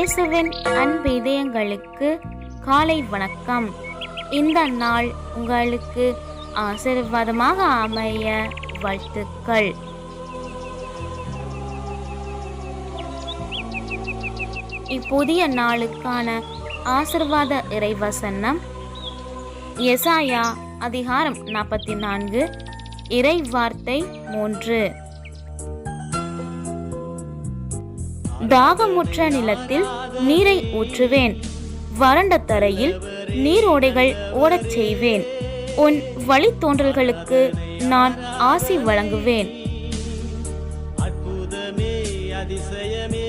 இயேசுவின் அன்பு இதயங்களுக்கு காலை வணக்கம். இந்த நாள் உங்களுக்கு ஆசீர்வாதமாக அமைய வாழ்த்துக்கள். இப்புதிய நாளுக்கான ஆசீர்வாத இறைவசனம் எசாயா அதிகாரம் 44 இறை வார்த்தை 3. தாகமுற்ற நிலத்தில் நீரை ஊற்றுவேன், வறண்ட தரையில் நீரோடைகள் ஓடச் செய்வேன். உன் வழித்தோன்றல்களுக்கு நான் ஆசி வழங்குவேன். அற்புதமே அதிசயமே